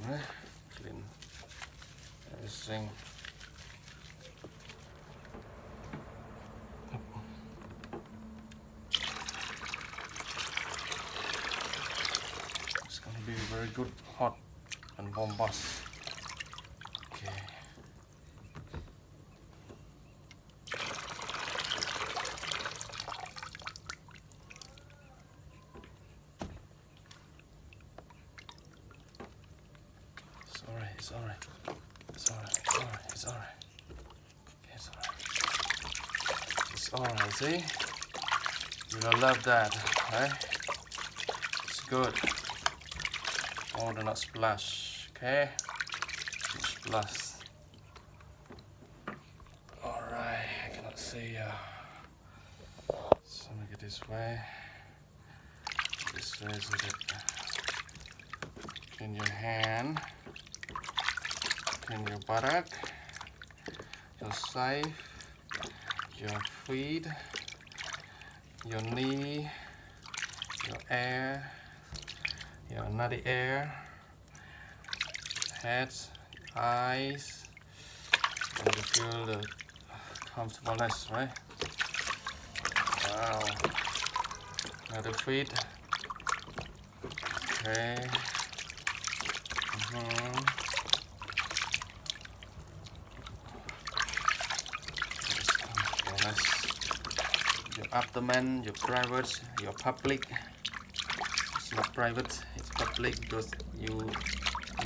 Right? Clean everything. It's gonna be very good, hot and bombast. Okay. It's alright, it's alright. It's alright, it's alright, it's alright. Okay, it's alright. It's alright, see? You're gonna love that, right? It's good. Oh, do not splash, okay? Splash. Alright, I cannot see. So make it this way. This way so that clean your hand, clean your buttock, your side, your feet, your knee, your air, your nutty air, head, eyes, and you feel the comfortableness, right? Wow. Now the feet. Okay. Your abdomen, your private, your public. It's not private, it's public because you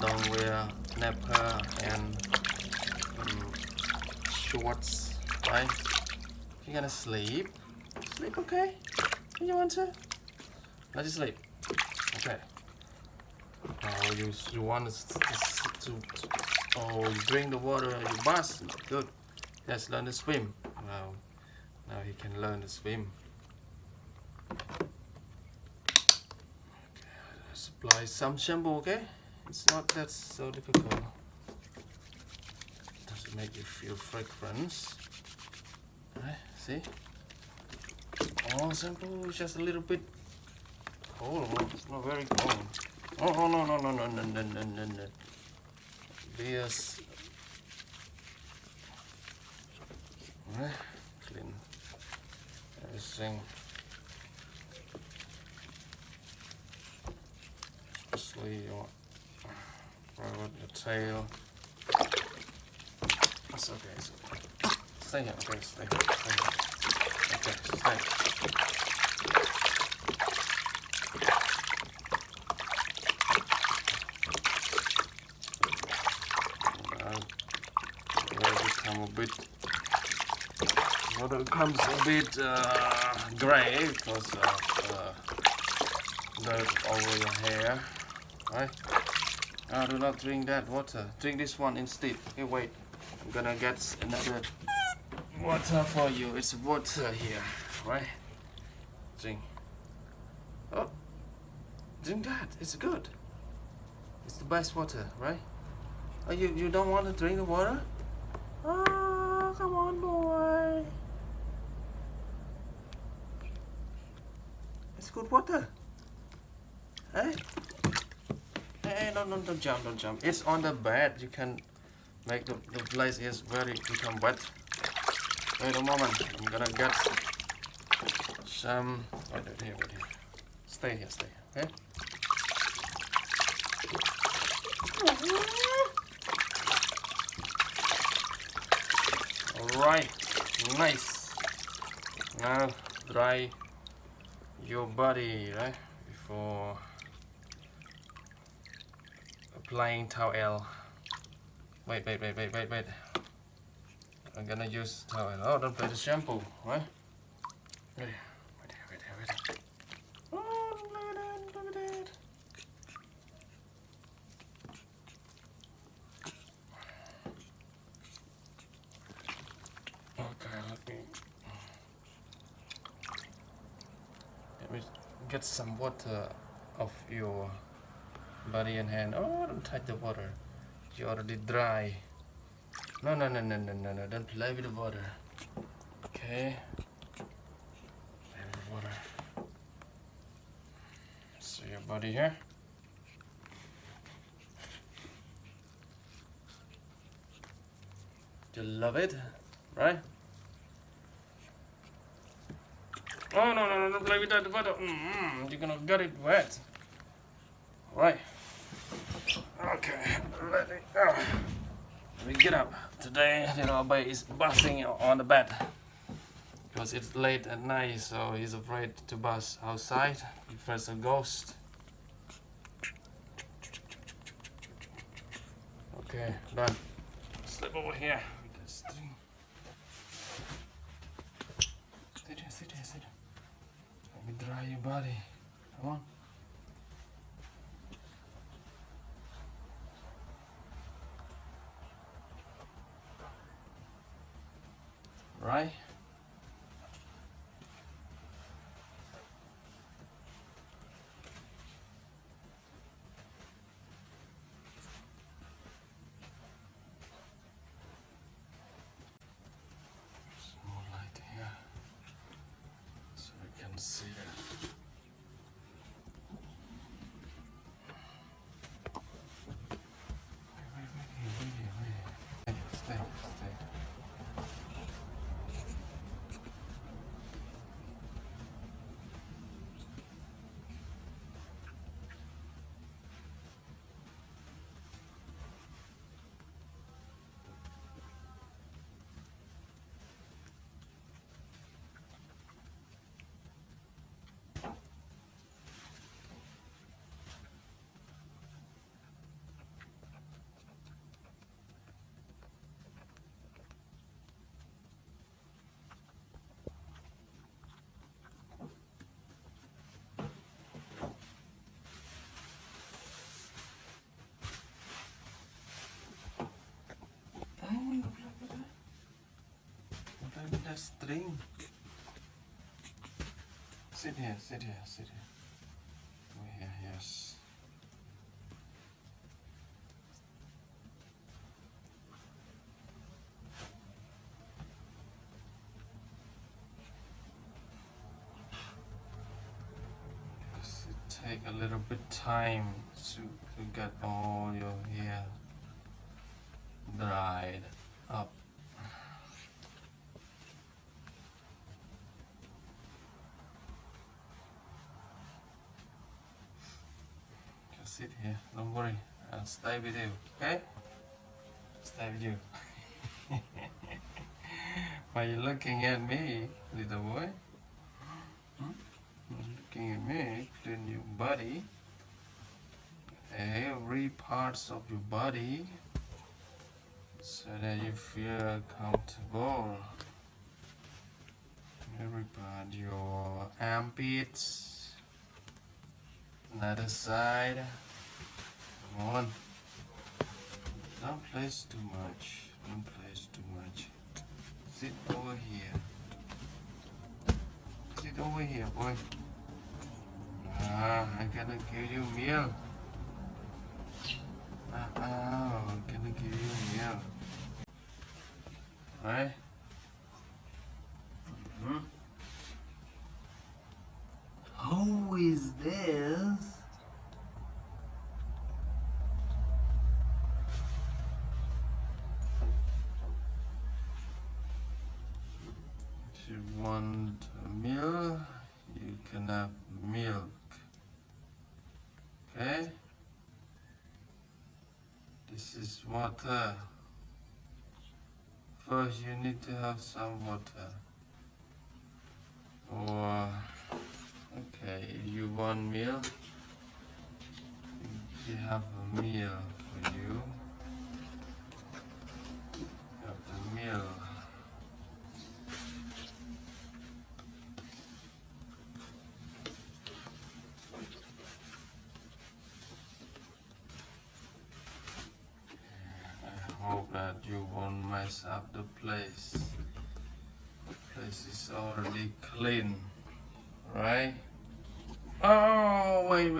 don't wear nepper and shorts, right? You're gonna sleep. Sleep, okay? You want to? Let you sleep. Okay. Oh, you want to oh, you drink the water, you bath. Good. Yes, learn to swim. Wow. Now he can learn to swim. Okay. Apply some shampoo, okay? It's not that so difficult. Does it make you feel fragrance? Right? See? Oh, shampoo is just a little bit cold. It's not very cold. Oh no. This. Right? Clean everything. Especially your throat, your tail. It's okay, it's okay. Stay here, okay, stay here. Okay, stay. Water becomes a bit gray because of dirt over your hair, right? Now do not drink that water. Drink this one instead. Okay, wait. I'm gonna get another water for you. It's water here, right? Drink. Oh, drink that. It's good. It's the best water, right? Oh, you don't want to drink the water? Oh, come on, boy. It's good water. Hey? Hey, don't jump. It's on the bed. You can make the place is very become wet. Wait a moment. I'm gonna get some. Oh, wait here. Stay here. Okay? Alright. Nice. Now dry your body, right? Before applying towel. Wait. I'm gonna use towel. Oh, don't play the shampoo, right? Wait. Oh, don't play that. Okay, let me get some water off your body and hand. Oh, don't touch the water. You're already dry. No. Don't play with the water. Okay. Play with the water. See your body here. You love it, right? Oh no, don't play with that water. You're gonna get it wet. Right. Okay, let me get up. Today little Abbey is busting on the bed because it's late at night, so he's afraid to bust outside. He fears a ghost. Okay, done. Slip over here. Sit here. Let me dry your body. Come on. Right? Some more light here so we can see it. Wait. Stay. Play with that string. Sit here. Over here, yes. Yes, it take a little bit time to get all your hair dried up. Just sit here, don't worry, I'll stay with you, okay? Stay with you. Why are you looking at me, little boy? Looking at me, clean your body, every parts of your body, so that you feel comfortable. Every part, your armpits, another side. Come on. Don't place too much. Sit over here, boy. I'm gonna give you meal. I'm gonna give you meal. Right? Who is this? If you want a meal, you can have milk. Okay? This is water. First, you need to have some water. Or, okay, if you want meal, you have a meal for you. You have the meal. I hope that you won't mess up the place. The place is already clean, right? Oh, wait.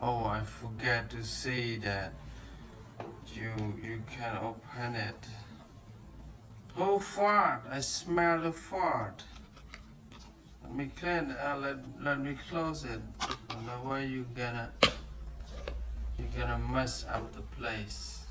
Oh, I forget to say that you can open it. Oh, fart! I smell the fart. Let me clean it. Let me close it. Otherwise you're gonna mess up the place.